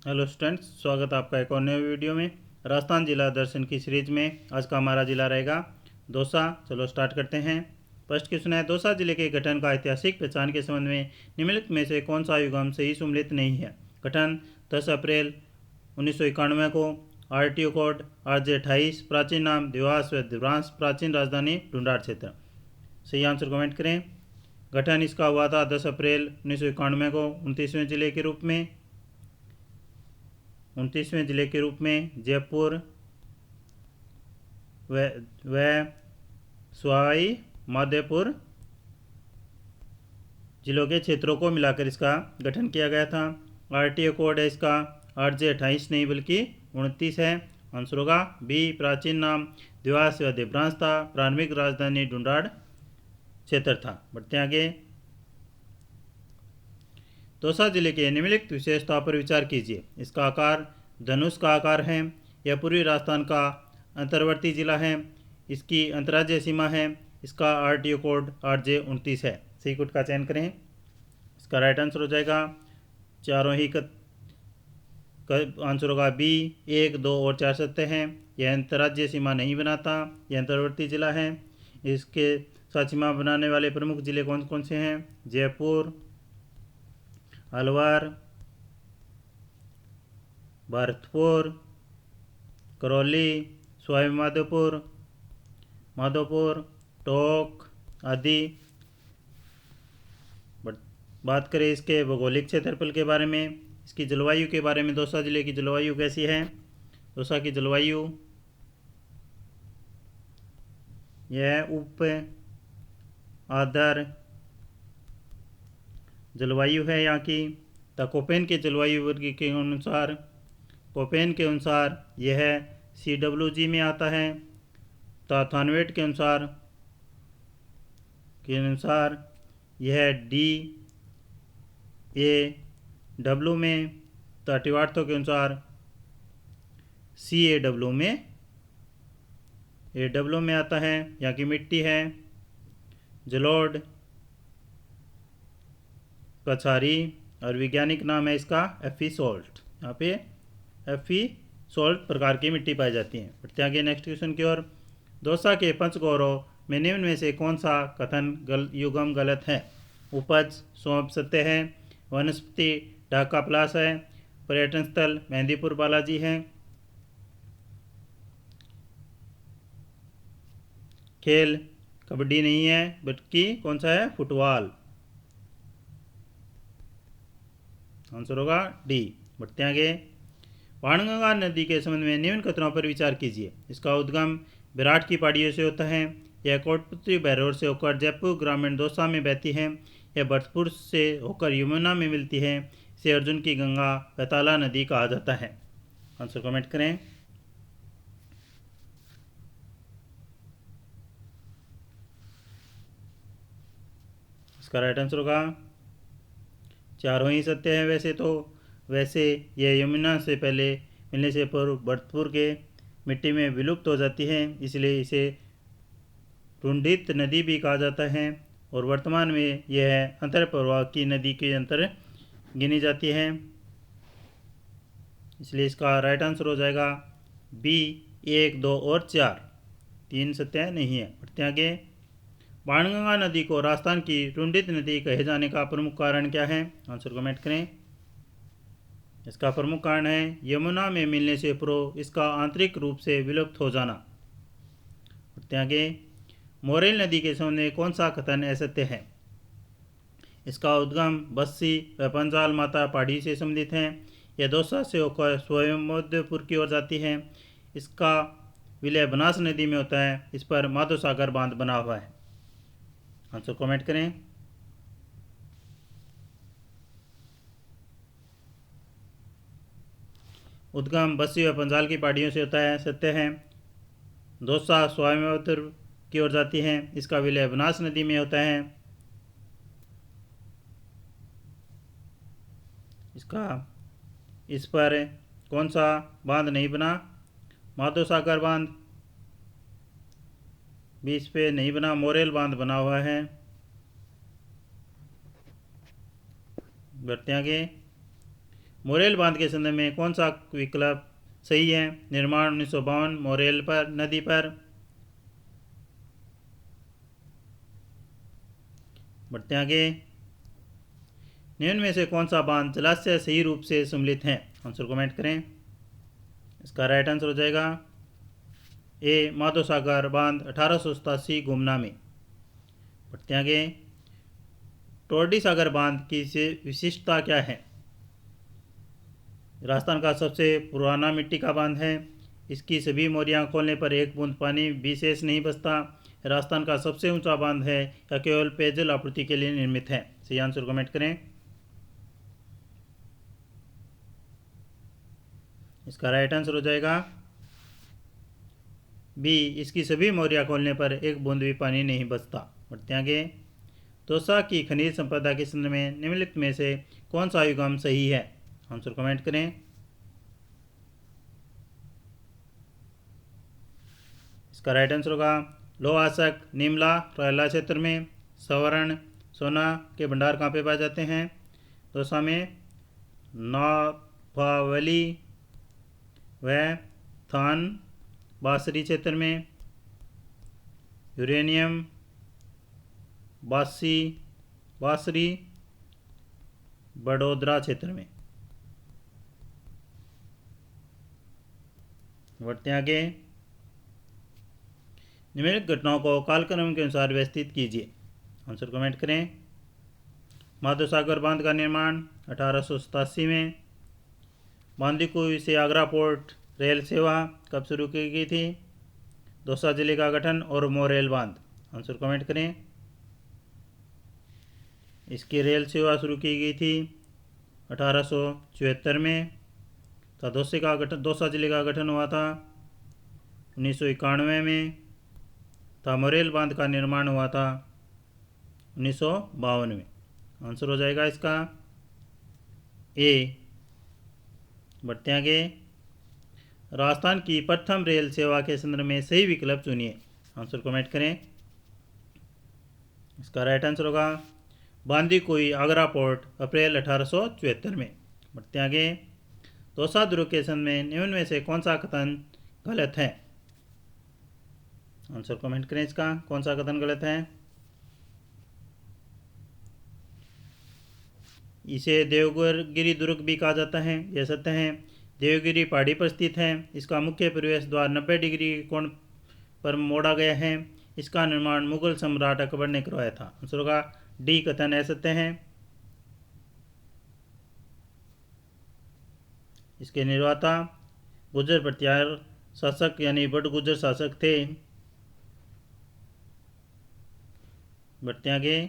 Hello students, स्वागत है आपका एक और नए वीडियो में। राजस्थान जिला दर्शन की सीरीज में आज का हमारा जिला रहेगा दौसा। चलो स्टार्ट करते हैं। फर्स्ट क्वेश्चन है, दौसा जिले के गठन का ऐतिहासिक पहचान के संबंध में निम्नलिखित में से कौन सा युगम सही सम्मिलित नहीं है। गठन 10 अप्रैल 1991 को, आरटीओ कोड RJ 28, प्राचीन नाम देवास व देवरांस, प्राचीन राजधानी ढूंढाड़ क्षेत्र। सही आंसर कमेंट करें। गठन इसका हुआ था 10 अप्रैल 1991 को 29वें जिले के रूप में। 29वें जिले के रूप में जयपुर व सवाई माधोपुर जिलों के क्षेत्रों को मिलाकर इसका गठन किया गया था। आरटीओ कोड है इसका RJ 28 नहीं बल्कि 29 है। आंसर होगा बी, प्राचीन नाम देवास व देवरांस था, प्रारंभिक राजधानी ढूंढाड़ क्षेत्र था। बढ़ते आगे। दौसा जिले के निम्नलिखित विशेषता पर विचार कीजिए। इसका आकार धनुष का आकार है। यह पूर्वी राजस्थान का अंतर्वर्ती जिला है। इसकी अंतर्राज्यीय सीमा है। इसका आरटीओ कोड RJ 29 है। सही कोड का चयन करें। इसका राइट आंसर हो जाएगा चारों ही आंसर होगा बी, 1, 2 और 4 सत्य हैं। यह अंतर्राज्यीय सीमा नहीं बनाता, यह अंतर्वर्ती जिला है। इसके साथ सीमा बनाने वाले प्रमुख जिले कौन कौन से हैं? जयपुर, अलवर, भरतपुर, करौली, सवाई माधोपुर, टोंक आदि। बात करें इसके भौगोलिक क्षेत्रफल के बारे में, इसकी जलवायु के बारे में, दौसा जिले की जलवायु कैसी है? दौसा की जलवायु यह उप आर्द्र जलवायु है यहाँ की। कोपेन के जलवायु वर्ग के अनुसार, कोपेन के अनुसार यह CWG में आता है। थानवेट के अनुसार यह DAW में, टिवार्थों के अनुसार CAW में आता है। यहाँ की मिट्टी है जलोढ़ कछारी और वैज्ञानिक नाम है इसका FE सॉल्ट। यहाँ पे FE सॉल्ट प्रकार की मिट्टी पाई जाती है। बढ़ते आगे नेक्स्ट क्वेश्चन की ओर। दौसा के पंचगौरव में निम्न में से कौन सा कथन युगम गलत है? उपज सौंप सत्य है। वनस्पति ढाका प्लास है। पर्यटन स्थल मेहंदीपुर बालाजी है। खेल कबड्डी नहीं है बल्कि कौन सा है? फुटबॉल। आंसर होगा डी। बढ़ते आगे। बाणगंगा नदी के संबंध में निम्न कथनों पर विचार कीजिए। इसका उद्गम विराट की पहाड़ियों से होता है। यह कोटपुतली बैरोर से होकर जयपुर ग्रामीण दौसा में बहती है। यह भरतपुर से होकर यमुना में मिलती है। इसे अर्जुन की गंगा बैताला नदी कहा जाता है। आंसर कमेंट करें। इसका राइट आंसर होगा चारों ही सत्य है। वैसे यह यमुना से पहले मिलने से पूर्व भरतपुर के मिट्टी में विलुप्त हो जाती है, इसलिए इसे टुंडित नदी भी कहा जाता है। और वर्तमान में यह अंतर्प्रवाह की नदी के अंतर गिनी जाती है, इसलिए इसका राइट आंसर हो जाएगा बी, 1, 2 और 4। 3 सत्य नहीं है। बढ़ते आगे। बाणगंगा नदी को राजस्थान की टुंडित नदी कहे जाने का प्रमुख कारण क्या है? आंसर कमेंट करें। इसका प्रमुख कारण है यमुना में मिलने से पूर्व इसका आंतरिक रूप से विलुप्त हो जाना। बढ़ते आगे। मोरेल नदी के संबंध में कौन सा कथन असत्य है? इसका उद्गम बस्सी व पंजाल माता पहाड़ी से संबंधित है। यह दौसा से होकर स्वयंपुर की ओर जाती है। इसका विलय बनास नदी में होता है। इस पर माधव सागर बांध बना हुआ है। आंसर कमेंट करें। उद्गम बस्सी व पंजाल की पहाड़ियों से होता है, सत्य है। दौसा स्वयंपुर की ओर जाती है। इसका विलय बनास नदी में होता है। इस पर कौन सा बांध नहीं बना? माधव सागर बांध भी इस पे नहीं बना, मोरेल बांध बना हुआ है। बढ़ते आगे। मोरेल बांध के संदर्भ में कौन सा विकल्प सही है? निर्माण 1952 मोरेल पर नदी पर। बढ़ते आगे। निम्न में से कौन सा बांध जलाशय सही रूप से सम्मिलित है? आंसर कमेंट करें। इसका राइट आंसर हो जाएगा ए माधो सागर बांध 1887 गुमना में। बढ़ते आगे। टोरडी सागर बांध की विशिष्टता क्या है? राजस्थान का सबसे पुराना मिट्टी का बांध है। इसकी सभी मोरियां खोलने पर एक बूंद पानी भी शेष नहीं बचता। राजस्थान का सबसे ऊंचा बांध है या केवल पेयजल आपूर्ति के लिए निर्मित है? सही आंसर कमेंट करें। इसका राइट आंसर हो जाएगा बी, इसकी सभी मोरियां खोलने पर एक बूंद भी पानी नहीं बचता। बढ़ते आगे। तोसा की खनिज संपदा के संदर्भ में निम्नलिखित में से कौन सा युग्म सही है? आंसर कमेंट करें। इसका राइट आंसर होगा लोहासक नीमला रैला क्षेत्र में। स्वर्ण सोना के भंडार कहाँ पे पाए जाते हैं? दौसा में नौफावली व थान बासरी क्षेत्र में। यूरेनियम बासरी बड़ोदरा क्षेत्र में। बढ़ते आगे। निम्नलिखित घटनाओं को कालक्रम के अनुसार व्यवस्थित कीजिए। आंसर कमेंट करें। माधो सागर बांध का निर्माण 1887 में। बांदीकुई से आगरा पोर्ट रेल सेवा कब शुरू की गई थी? दौसा जिले का गठन और मोरेल बांध। आंसर कमेंट करें। इसकी रेल सेवा शुरू की गई थी 1874 में। दौसा जिले का गठन हुआ था 1991 में। मोरेल बांध का निर्माण हुआ था 1952 में। आंसर हो जाएगा इसका ए। बढ़ते आगे। राजस्थान की प्रथम रेल सेवा के संदर्भ में सही विकल्प चुनिए। आंसर कमेंट करें। इसका राइट आंसर होगा बांदीकुई आगरा पोर्ट अप्रैल 1874 में। बढ़ते आगे। दौसा दुर्ग के संदर्भ में निम्न में से कौन सा कथन गलत है? आंसर कमेंट करें। इसका कौन सा कथन गलत है? इसे देवगिरी दुर्ग भी कहा जाता है, यह सत्य है। देवगिरी पहाड़ी पर स्थित है। इसका मुख्य प्रवेश द्वार 90 डिग्री कोण पर मोड़ा गया है। इसका निर्माण मुगल सम्राट अकबर ने करवाया था। आंसर होगा डी, कथन असत्य है। इसके निर्माता गुर्जर प्रतिहार शासक यानी बड़ गुर्जर शासक थे। बढ़ते आगे।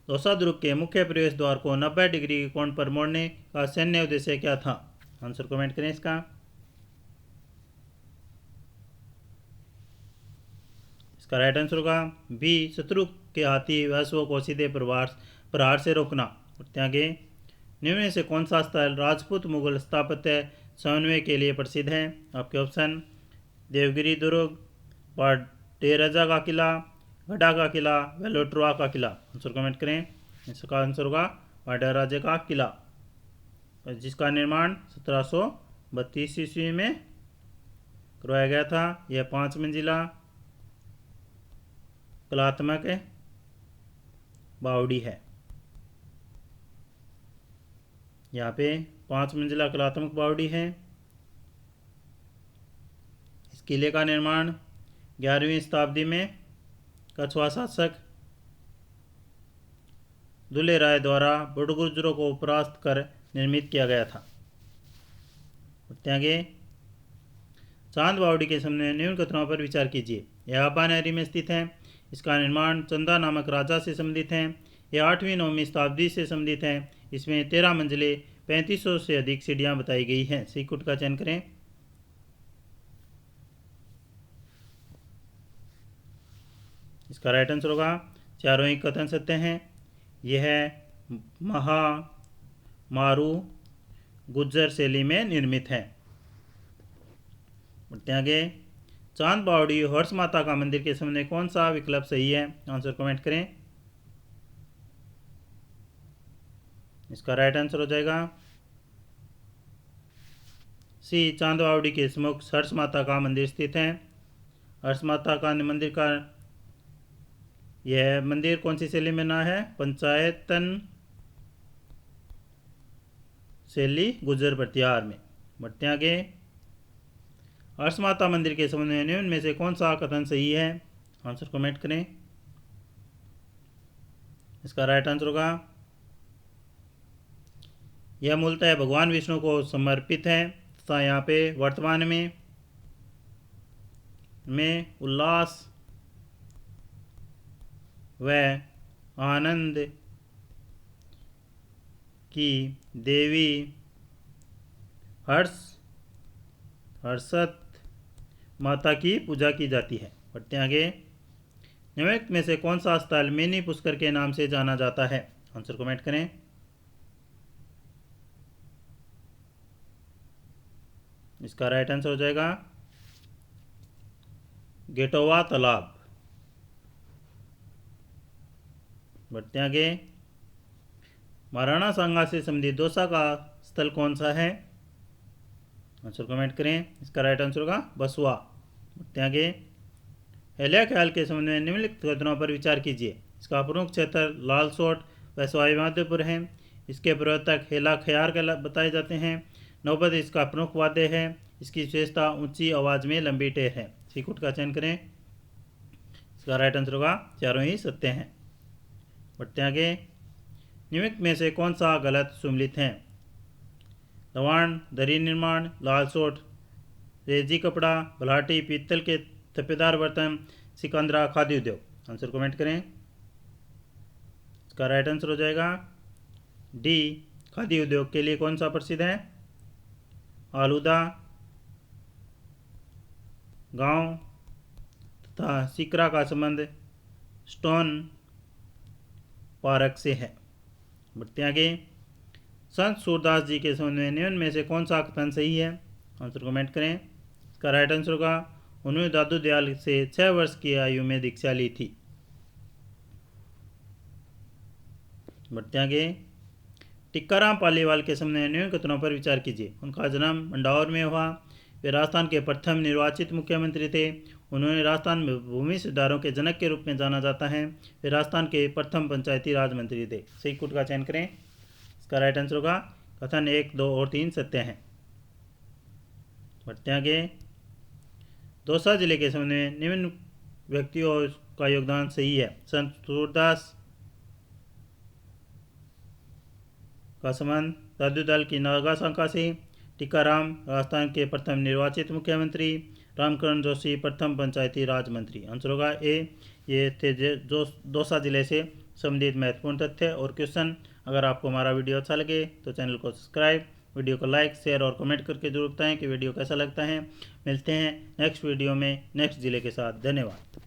दौसा दुर्ग के मुख्य प्रवेश द्वार को 90 डिग्री कोण पर मोड़ने का सैन्य उद्देश्य क्या था? आंसर कमेंट करें। इसका राइट आंसर होगा बी, शत्रु के हाथी वैश्वों को सीधे प्रहार से रोकना। बढ़ते आगे। निम्न में से कौन सा स्थल राजपूत मुगल स्थापत्य समन्वय के लिए प्रसिद्ध है? आपके ऑप्शन देवगिरी दुर्ग, डेराजा का किला, गढ़ा का किला, वेलोट्रोआ का किला। आंसर कमेंट करें। इसका आंसर होगा वाडराजे का किला, जिसका निर्माण 1732 ईस्वी में करवाया गया था। यह 5 मंजिला कलात्मक बावड़ी है। यहाँ पे 5 मंजिला कलात्मक बावड़ी है। इस किले का निर्माण 11वीं शताब्दी में कछुआ शासक दुल्हे राय द्वारा बुडगुर्जरों को परास्त कर निर्मित किया गया था। आगे। चांद बावड़ी के सामने निम्न कथनों पर विचार कीजिए। यह बानारी में स्थित है। इसका निर्माण चंदा नामक राजा से संबंधित है। यह 8वीं-9वीं शताब्दी से संबंधित है। इसमें 13 मंजिले 3500 से अधिक सीढ़ियां बताई गई हैं। सी कुट का चयन करें। इसका राइट आंसर होगा चारों ही कथन सत्य हैं। यह मारू गुज्जर शैली में निर्मित है। बढ़ते आगे। चांद बावड़ी हर्ष माता का मंदिर के सामने कौन सा विकल्प सही है? आंसर कमेंट करें। इसका राइट आंसर हो जाएगा सी चांदवावड़ी के समुख हर्ष माता का मंदिर स्थित है। हर्ष माता का मंदिर का यह मंदिर कौन सी शैली में ना है? पंचायतन शैली गुजर भटियार में। बढ़ते आगे। हर्ष माता मंदिर के संबंध में निम्न में से कौन सा कथन सही है? आंसर कमेंट करें। इसका राइट आंसर होगा यह मूलतः भगवान विष्णु को समर्पित है तथा यहाँ पे वर्तमान में उल्लास व आनंद की देवी हर्षत माता की पूजा की जाती है। बढ़ते आगे। निम्नलिखित में से कौन सा स्थल मिनी पुष्कर के नाम से जाना जाता है? आंसर कमेंट करें। इसका राइट आंसर हो जाएगा गेटोवा तालाब। बढ़ते आगे। महाराणा सांगा से संबंधित दौसा का स्थल कौन सा है? आंसर कमेंट करें। इसका राइट आंसर होगा बसुआ। बढ़ते आगे। हेलिया ख्याल के संबंध में निम्नलिखित कथनों पर विचार कीजिए। इसका प्रमुख क्षेत्र लालसोट व सवाई माधोपुर है। इसके प्रवर्तक हेला ख्याल बताए जाते हैं। नौबत इसका प्रमुख वाद्य है। इसकी विशेषता ऊंची आवाज़ में लंबी टेर है। सीकुट का चयन करें। इसका राइट आंसर होगा चारों ही सत्य हैं। बढ़ते आगे। निम्नलिखित में से कौन सा गलत सुमिलित है? लवाण, दरी निर्माण, लालसोट, रेजी कपड़ा, बल्हाटी, पीतल के थपेदार बर्तन, सिकंदरा, खाद्य उद्योग। आंसर कमेंट करें। इसका राइट आंसर हो जाएगा डी, खाद्य उद्योग के लिए कौन सा प्रसिद्ध है? आलूदा, गांव तथा सिकरा का संबंध स्टोन पार्क से है। बढ़ते आगे। संत सूरदास जी के संबंध में निम्न में से कौन सा कथन सही है? आंसर कमेंट करें। इसका राइट आंसर होगा उन्होंने दादू दयाल से 6 वर्ष की आयु में दीक्षा ली थी। बढ़ते आगे। टिक्काराम पालीवाल के संबंध में निम्न कथनों पर विचार कीजिए। उनका जन्म मंडावर में हुआ। वे राजस्थान के प्रथम निर्वाचित मुख्यमंत्री थे। उन्होंने राजस्थान में भूमि सुधारों के जनक के रूप में जाना जाता है। वे राजस्थान के प्रथम पंचायती राज मंत्री थे। सही कुट का चयन करें। इसका राइट आंसर होगा कथन 1, 2 और 3 सत्य हैं। बढ़ते आगे। दौसा जिले के संबंध में निम्न व्यक्तियों का योगदान सही है। संत सूरदास का संबंध दादू दल की नागा शाखा से। टीकाराम राजस्थान के प्रथम निर्वाचित मुख्यमंत्री। रामकरण जोशी प्रथम पंचायती राज मंत्री। आंसर होगा ए। ये थे जो दौसा जिले से संबंधित महत्वपूर्ण तथ्य और क्वेश्चन। अगर आपको हमारा वीडियो अच्छा लगे तो चैनल को सब्सक्राइब, वीडियो को लाइक, शेयर और कमेंट करके जरूर बताएं कि वीडियो कैसा लगता है। मिलते हैं नेक्स्ट वीडियो में नेक्स्ट जिले के साथ। धन्यवाद।